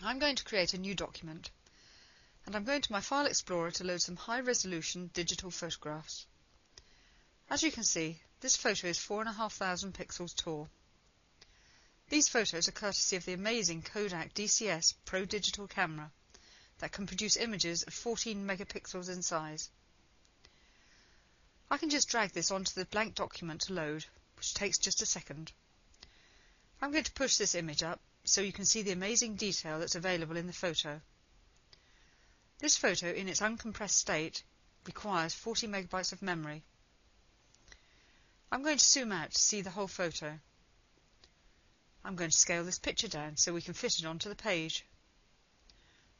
I'm going to create a new document, and I'm going to my File Explorer to load some high-resolution digital photographs. As you can see, this photo is 4,500 pixels tall. These photos are courtesy of the amazing Kodak DCS Pro Digital camera that can produce images of 14 megapixels in size. I can just drag this onto the blank document to load, which takes just a second. I'm going to push this image up so you can see the amazing detail that's available in the photo. This photo in its uncompressed state requires 40 megabytes of memory. I'm going to zoom out to see the whole photo. I'm going to scale this picture down so we can fit it onto the page.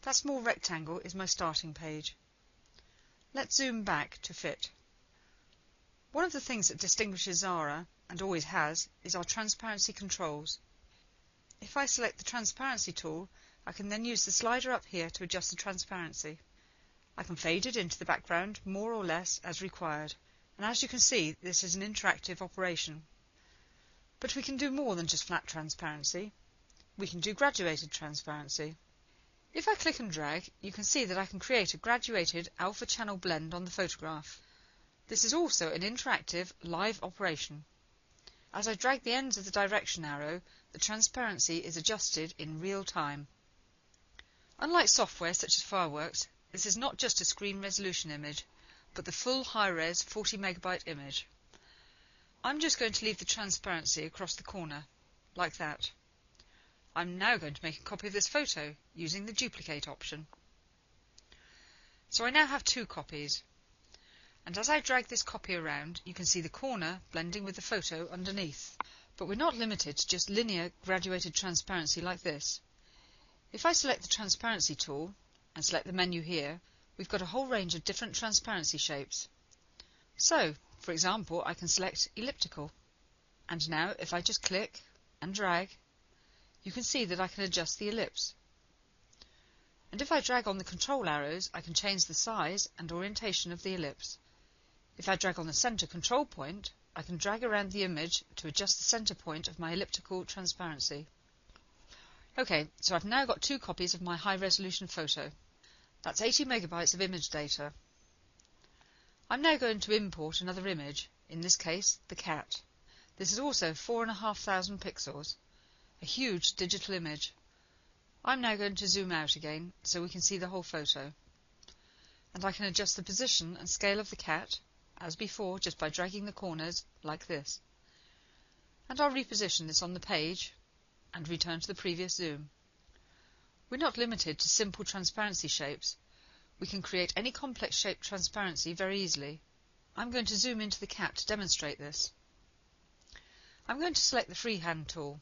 That small rectangle is my starting page. Let's zoom back to fit. One of the things that distinguishes Xara, and always has, is our transparency controls. If I select the transparency tool, I can then use the slider up here to adjust the transparency. I can fade it into the background more or less as required, and as you can see, this is an interactive operation. But we can do more than just flat transparency. We can do graduated transparency. If I click and drag, you can see that I can create a graduated alpha channel blend on the photograph. This is also an interactive live operation. As I drag the ends of the direction arrow, the transparency is adjusted in real time. Unlike software such as Fireworks, this is not just a screen resolution image, but the full high-res 40 megabyte image. I'm just going to leave the transparency across the corner, like that. I'm now going to make a copy of this photo using the duplicate option. So I now have two copies. And as I drag this copy around, you can see the corner blending with the photo underneath. But we're not limited to just linear graduated transparency like this. If I select the transparency tool and select the menu here, we've got a whole range of different transparency shapes. So, for example, I can select elliptical. And now if I just click and drag, you can see that I can adjust the ellipse. And if I drag on the control arrows, I can change the size and orientation of the ellipse. If I drag on the center control point, I can drag around the image to adjust the center point of my elliptical transparency. Okay, so I've now got two copies of my high-resolution photo. That's 80 megabytes of image data. I'm now going to import another image, in this case, the cat. This is also 4,500 pixels, a huge digital image. I'm now going to zoom out again so we can see the whole photo. And I can adjust the position and scale of the cat, as before, just by dragging the corners like this. And I'll reposition this on the page and return to the previous zoom. We're not limited to simple transparency shapes. We can create any complex shape transparency very easily. I'm going to zoom into the cat to demonstrate this. I'm going to select the freehand tool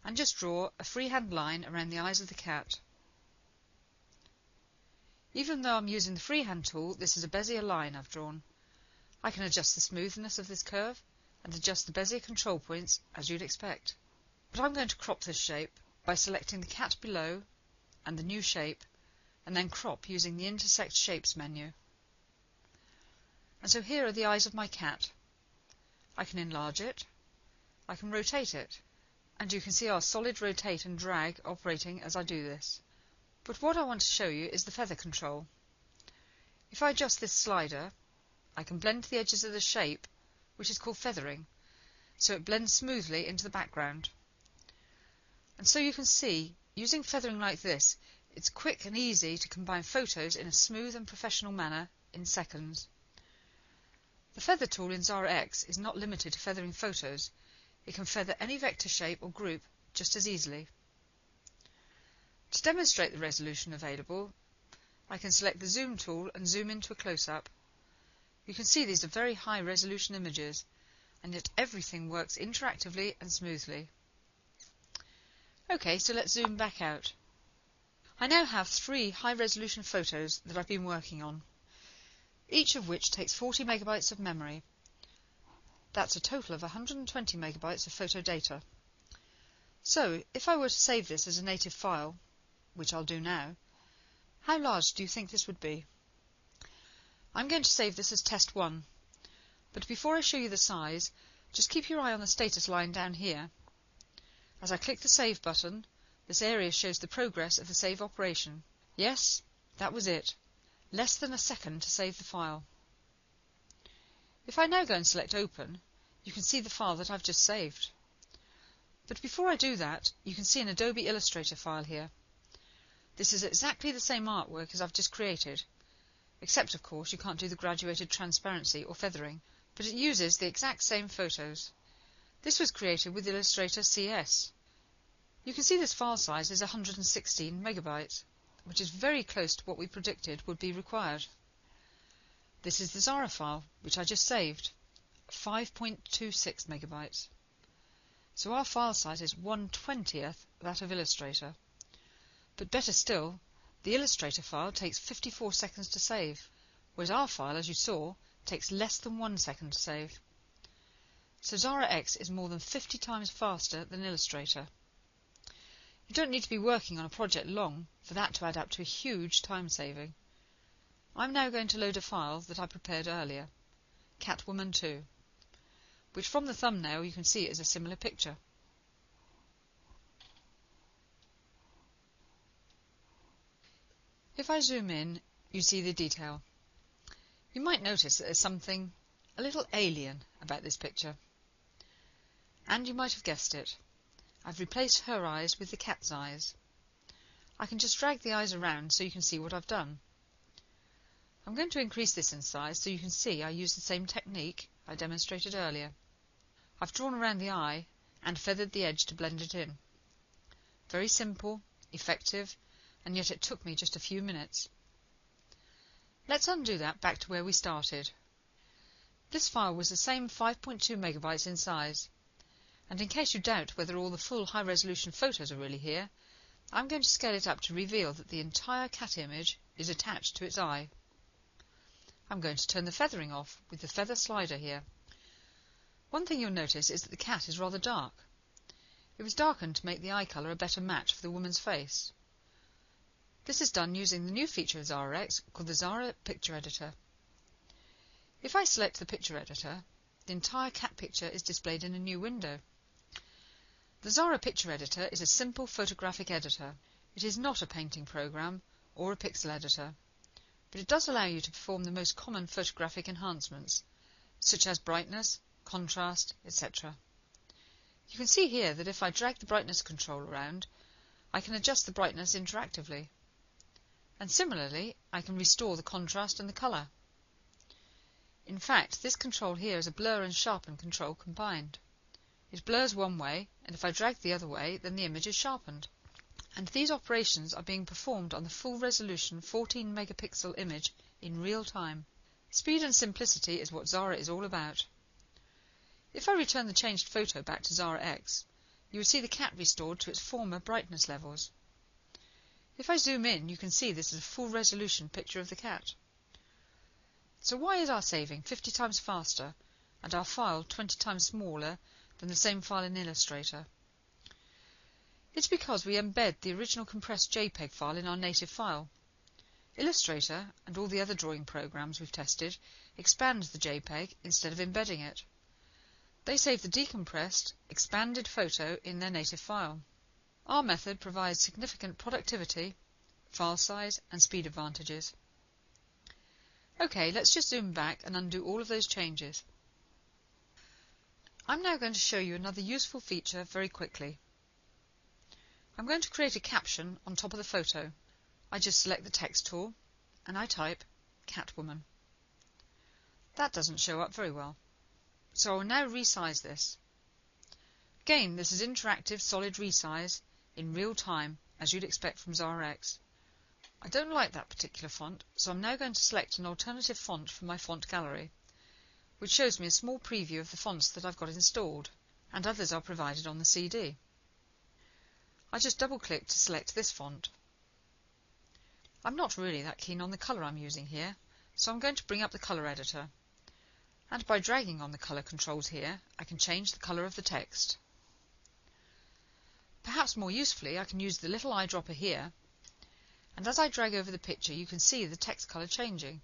and just draw a freehand line around the eyes of the cat. Even though I'm using the freehand tool, this is a Bezier line I've drawn. I can adjust the smoothness of this curve and adjust the Bezier control points as you'd expect. But I'm going to crop this shape by selecting the cat below and the new shape, and then crop using the Intersect Shapes menu. And so here are the eyes of my cat. I can enlarge it, I can rotate it, and you can see our solid rotate and drag operating as I do this. But what I want to show you is the feather control. If I adjust this slider, I can blend the edges of the shape, which is called feathering, so it blends smoothly into the background. And so you can see, using feathering like this, it's quick and easy to combine photos in a smooth and professional manner in seconds. The feather tool in Xara X is not limited to feathering photos. It can feather any vector shape or group just as easily. To demonstrate the resolution available, I can select the zoom tool and zoom into a close-up. You can see these are very high resolution images, and yet everything works interactively and smoothly. Okay, so let's zoom back out. I now have 3 high-resolution photos that I've been working on, each of which takes 40 megabytes of memory. That's a total of 120 megabytes of photo data. So, if I were to save this as a native file, which I'll do now, how large do you think this would be? I'm going to save this as test 1, but before I show you the size, just keep your eye on the status line down here. As I click the Save button, This area shows the progress of the save operation. Yes, that was it. Less than a second to save the file. If I now go and select Open, you can see the file that I've just saved. But before I do that, you can see an Adobe Illustrator file here. This is exactly the same artwork as I've just created, except of course you can't do the graduated transparency or feathering, but it uses the exact same photos. This was created with Illustrator CS. You can see this file size is 116 megabytes, which is very close to what we predicted would be required. This is the Xara file, which I just saved, 5.26 megabytes. So our file size is 1/20th that of Illustrator. But better still, the Illustrator file takes 54 seconds to save, whereas our file, as you saw, takes less than 1 second to save. So Xara X is more than 50 times faster than Illustrator. You don't need to be working on a project long for that to add up to a huge time saving. I'm now going to load a file that I prepared earlier, Catwoman 2, which from the thumbnail you can see is a similar picture. If I zoom in, you see the detail. You might notice that there's something a little alien about this picture. And you might have guessed it. I've replaced her eyes with the cat's eyes. I can just drag the eyes around so you can see what I've done. I'm going to increase this in size so you can see I use the same technique I demonstrated earlier. I've drawn around the eye and feathered the edge to blend it in. Very simple, effective, and yet it took me just a few minutes. Let's undo that back to where we started. This file was the same 5.2 megabytes in size, and in case you doubt whether all the full high-resolution photos are really here, I'm going to scale it up to reveal that the entire cat image is attached to its eye. I'm going to turn the feathering off with the feather slider here. One thing you'll notice is that the cat is rather dark. It was darkened to make the eye colour a better match for the woman's face. This is done using the new feature of Xara X called the Xara Picture Editor. If I select the picture editor, the entire cat picture is displayed in a new window. The Xara Picture Editor is a simple photographic editor. It is not a painting program or a pixel editor, but it does allow you to perform the most common photographic enhancements, such as brightness, contrast, etc. You can see here that if I drag the brightness control around, I can adjust the brightness interactively. And similarly, I can restore the contrast and the colour. In fact, this control here is a blur and sharpen control combined. It blurs one way, and if I drag the other way, then the image is sharpened. And these operations are being performed on the full resolution 14 megapixel image in real time. Speed and simplicity is what Xara is all about. If I return the changed photo back to Xara X, you will see the cat restored to its former brightness levels. If I zoom in, you can see this is a full resolution picture of the cat. So why is our saving 50 times faster and our file 20 times smaller than the same file in Illustrator? It's because we embed the original compressed JPEG file in our native file. Illustrator, and all the other drawing programs we've tested, expand the JPEG instead of embedding it. They save the decompressed, expanded photo in their native file. Our method provides significant productivity, file size, and speed advantages. OK, let's just zoom back and undo all of those changes. I'm now going to show you another useful feature very quickly. I'm going to create a caption on top of the photo. I just select the text tool and I type Catwoman. That doesn't show up very well, so I will now resize this. Again, this is interactive solid resize in real time, as you'd expect from Xara X. I don't like that particular font, so I'm now going to select an alternative font from my font gallery, which shows me a small preview of the fonts that I've got installed, and others are provided on the CD. I just double-click to select this font. I'm not really that keen on the colour I'm using here, so I'm going to bring up the colour editor, and by dragging on the colour controls here, I can change the colour of the text. Perhaps more usefully, I can use the little eyedropper here, and as I drag over the picture you can see the text colour changing.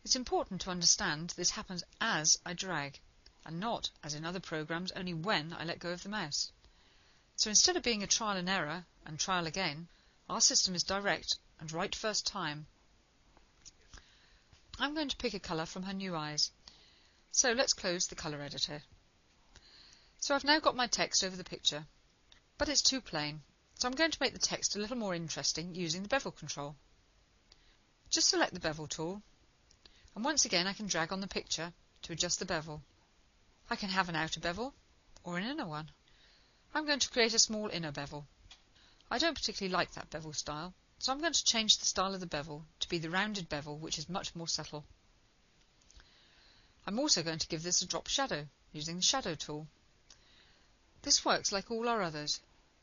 It's important to understand this happens as I drag, and not, as in other programs, only when I let go of the mouse. So instead of being a trial and error and trial again, our system is direct and right first time. I'm going to pick a colour from her new eyes. So let's close the colour editor. So I've now got my text over the picture, but it's too plain, so I'm going to make the text a little more interesting using the bevel control. Just select the bevel tool, and once again I can drag on the picture to adjust the bevel. I can have an outer bevel or an inner one. I'm going to create a small inner bevel. I don't particularly like that bevel style, so I'm going to change the style of the bevel to be the rounded bevel, which is much more subtle. I'm also going to give this a drop shadow using the shadow tool. This works like all our others.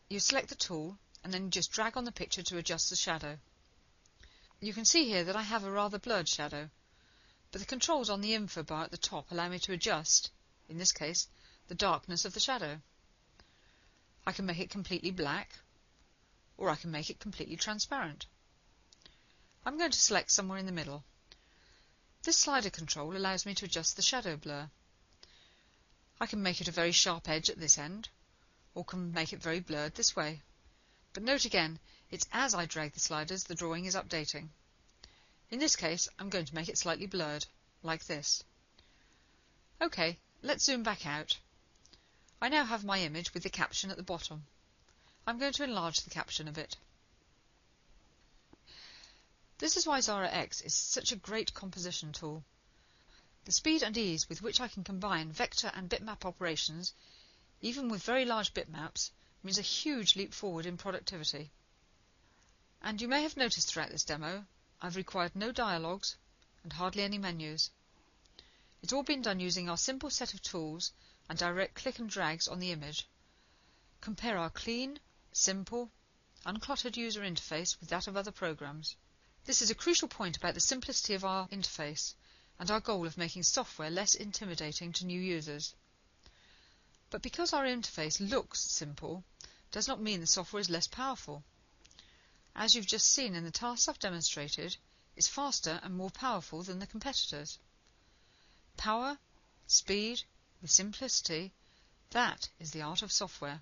You select the tool and then you just drag on the picture to adjust the shadow. You can see here that I have a rather blurred shadow, but the controls on the info bar at the top allow me to adjust, in this case, the darkness of the shadow. I can make it completely black, or I can make it completely transparent. I'm going to select somewhere in the middle. This slider control allows me to adjust the shadow blur. I can make it a very sharp edge at this end, or can make it very blurred this way. But note again, it's as I drag the sliders the drawing is updating. In this case, I'm going to make it slightly blurred, like this. OK, let's zoom back out. I now have my image with the caption at the bottom. I'm going to enlarge the caption a bit. This is why Xara X is such a great composition tool. The speed and ease with which I can combine vector and bitmap operations, even with very large bitmaps, means a huge leap forward in productivity. And you may have noticed throughout this demo, I've required no dialogues and hardly any menus. It's all been done using our simple set of tools and direct click and drags on the image. Compare our clean, simple, uncluttered user interface with that of other programs. This is a crucial point about the simplicity of our interface and our goal of making software less intimidating to new users. But because our interface looks simple, does not mean the software is less powerful. As you've just seen in the tasks I've demonstrated, it's faster and more powerful than the competitors. Power, speed, with simplicity, that is the art of software.